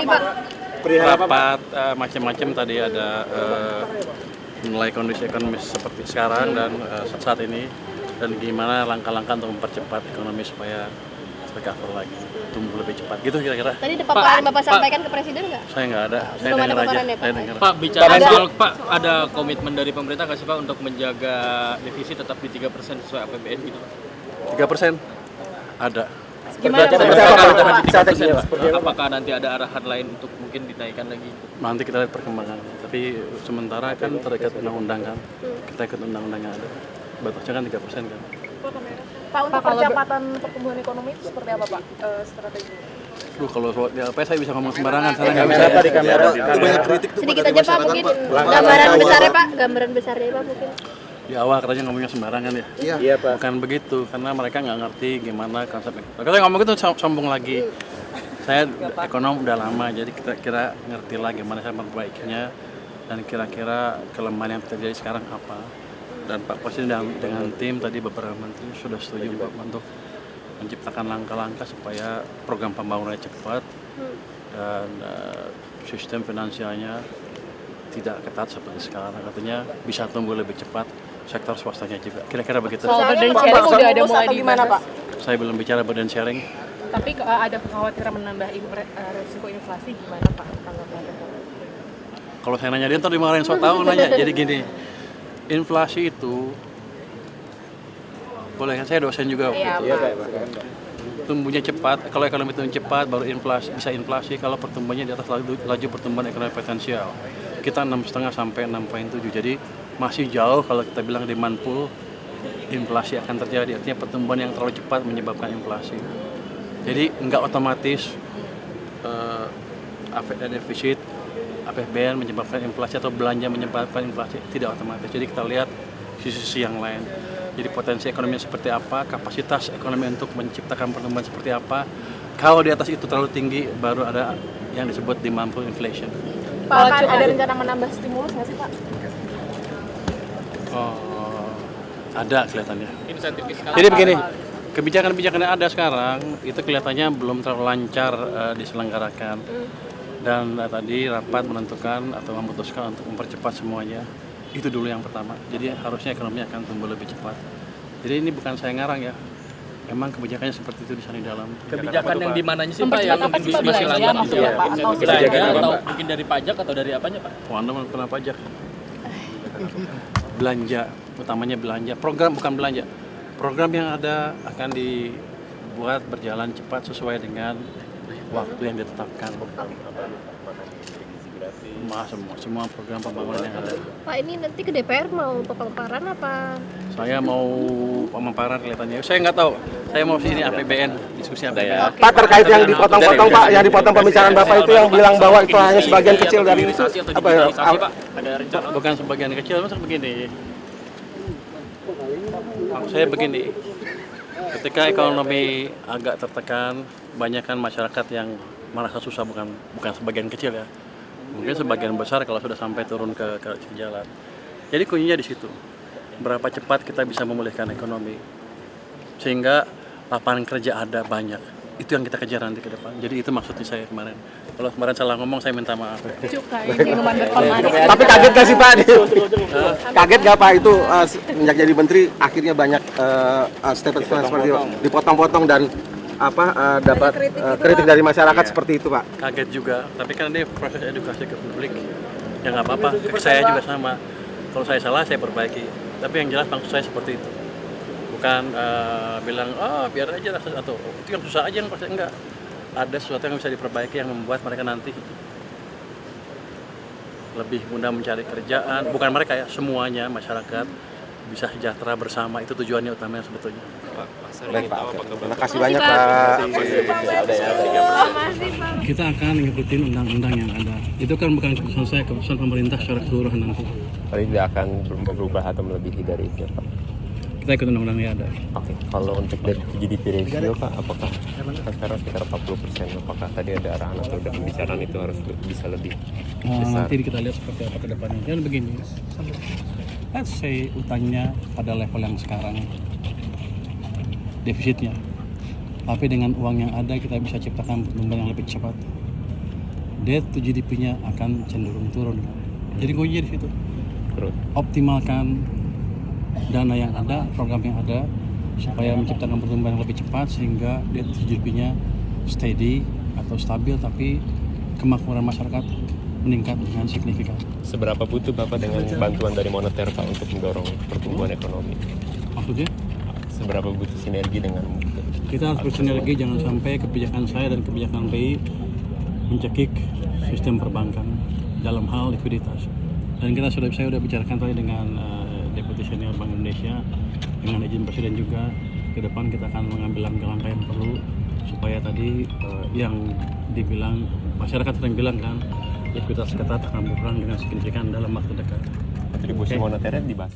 tadi Pak? Rapat macam-macam tadi ada menilai kondisi ekonomi seperti sekarang dan saat ini dan gimana langkah-langkah untuk mempercepat ekonomi supaya recover lagi, tumbuh lebih cepat gitu kira-kira. Tadi ada paparan Bapak sampaikan ke Presiden nggak? Saya nggak ada, saya Belum ada dengar aja. paparan ya, Pak? Saya dengar. Pak, bicara soal Pak, ada komitmen dari pemerintah nggak sih Pak untuk menjaga defisit tetap di 3% sesuai APBN gitu? 3% ada. Gimana Pak? Strateginya Pak? Apakah nanti ada arahan lain untuk mungkin dinaikkan lagi? Nanti kita lihat perkembangan. Tapi sementara kan terikat undang-undang kan, kita ikut undang-undang yang ada. Batasnya kan 3% kan. Pak, untuk percepatan pertumbuhan ekonomi itu seperti apa Pak strateginya? Kalau di LP saya bisa ngomong sembarangan, saya nggak bisa. Di kamera banyak kritik tuh Sedikit aja Pak mungkin gambaran besarnya Pak, gambaran besarnya Pak mungkin. Di awal katanya ngomongnya sembarangan ya. Iya Pak. Bukan begitu, karena mereka nggak ngerti gimana konsep ekonomi. Kalau saya ngomong gitu sombong lagi. Saya ekonom udah lama, jadi kita kira ngerti lah gimana saya memperbaikinya dan kira-kira kelemahan yang terjadi sekarang apa. Dan Pak Presiden dengan tim tadi beberapa menteri sudah setuju Pak untuk menciptakan langkah-langkah supaya program pembangunannya cepat dan sistem finansialnya tidak ketat seperti sekarang. Artinya bisa tumbuh lebih cepat sektor swastanya juga. Kira-kira begitu. Soal burden sharing udah ada mulai gimana Pak? Saya belum bicara burden sharing. Tapi ada kekhawatiran menambah resiko inflasi gimana Pak? Kalau saya nanya dia ntar dimarahin so tau nanya. Jadi gini, inflasi itu boleh kan saya dosen juga. Iya Pak. Tumbuhnya cepat, kalau ekonomi tumbuh cepat baru bisa inflasi kalau pertumbuhannya di atas laju pertumbuhan ekonomi potensial. Kita 6,5 sampai 6,7. Jadi masih jauh kalau kita bilang demand pull inflasi akan terjadi. Artinya pertumbuhan yang terlalu cepat menyebabkan inflasi. Jadi nggak otomatis defisit APBN menyebabkan inflasi atau belanja menyebabkan inflasi, tidak otomatis. Jadi kita lihat sisi-sisi yang lain. Jadi potensi ekonominya seperti apa, kapasitas ekonomi untuk menciptakan pertumbuhan seperti apa. Kalau di atas itu terlalu tinggi, baru ada yang disebut demand pull inflation. Pak, ada rencana menambah stimulus nggak sih Pak? Oh, ada kelihatannya. Insentif fiskal. Jadi begini, kebijakan-kebijakan yang ada sekarang itu kelihatannya belum terlalu lancar diselenggarakan. Dan tadi rapat menentukan atau memutuskan untuk mempercepat semuanya. Itu dulu yang pertama. Jadi harusnya ekonomi akan tumbuh lebih cepat. Jadi ini bukan saya ngarang ya. Emang kebijakannya seperti itu di sana di dalam. Kebijakan yang di mananya sih Pak yang mungkin masih lancar gitu ya? Atau mungkin dari pajak atau dari apanya Pak? Anda pernah pajak. Belanja, utamanya belanja. Program bukan belanja. Program yang ada akan dibuat berjalan cepat sesuai dengan waktu yang ditetapkan. Semua program pembangunan yang ada. Pak ini nanti ke DPR mau pemaparan apa? Saya mau pemaparan kelihatannya. Saya nggak tahu. Saya mau sini APBN, diskusi APBN. Pak, terkait yang dipotong-potong Pak, yang dipotong pembicaraan Bapak itu yang bilang bahwa itu hanya sebagian kecil dari itu apa ya? Ada rencana? Bukan sebagian kecil, maksud begini. Maksud saya begini. Ketika ekonomi agak tertekan, banyak kan masyarakat yang merasa susah, bukan sebagian kecil ya. Mungkin sebagian besar kalau sudah sampai turun ke jalan. Jadi kuncinya di situ. Berapa cepat kita bisa memulihkan ekonomi sehingga lapangan kerja ada banyak. Itu yang kita kejar nanti ke depan. Jadi itu maksudnya saya kemarin. Kalau kemarin salah ngomong saya minta maaf. Tapi kaget gak sih Pak? Kaget gak Pak itu sejak jadi menteri akhirnya banyak statement seperti itu dipotong-potong dan dapat kritik dari masyarakat seperti itu Pak. Kaget juga, tapi kan ini proses edukasi ke publik. Ya nggak apa-apa, ke saya juga sama. Kalau saya salah saya perbaiki. Tapi yang jelas maksud saya seperti itu. Bukan bilang biar aja atau itu yang susah aja yang pasti enggak. Ada sesuatu yang bisa diperbaiki yang membuat mereka nanti lebih mudah mencari kerjaan. Bukan mereka ya, semuanya masyarakat bisa sejahtera bersama. Itu tujuannya utamanya sebetulnya. Baik Pak, terima kasih banyak Pak. Kita akan ngikutin undang-undang yang ada. Itu kan bukan keputusan saya, keputusan pemerintah secara keseluruhan nanti. Tapi tidak akan berubah atau melebihi dari itu Pak? Kita ikut undang-undang yang ada. Oke, kalau untuk dari GDP ratio Pak, apakah sekarang sekitar 40%? Apakah tadi ada arahan atau ada pembicaraan itu harus bisa lebih besar? Nanti kita lihat seperti apa ke depannya. Dan begini, let's say utangnya pada level yang sekarang, defisitnya. Tapi dengan uang yang ada kita bisa ciptakan pertumbuhan yang lebih cepat. debt to GDP-nya akan cenderung turun. Jadi kuncinya di situ. Terus Optimalkan dana yang ada, program yang ada, supaya menciptakan pertumbuhan yang lebih cepat sehingga debt to GDP-nya steady atau stabil, tapi kemakmuran masyarakat meningkat dengan signifikan. seberapa butuh Bapak dengan bantuan dari moneter Pak untuk mendorong pertumbuhan ekonomi? Maksudnya? Seberapa butuh sinergi dengan Kita harus bersinergi, jangan sampai kebijakan saya dan kebijakan BI mencekik sistem perbankan dalam hal likuiditas. Dan saya sudah bicarakan tadi dengan Deputi Senior Bank Indonesia, dengan izin Presiden juga, ke depan kita akan mengambil langkah-langkah yang perlu supaya tadi yang dibilang masyarakat sering bilang kan, likuiditas ketat akan berkurang dengan signifikan dalam waktu dekat. kontribusi moneternya dibahas?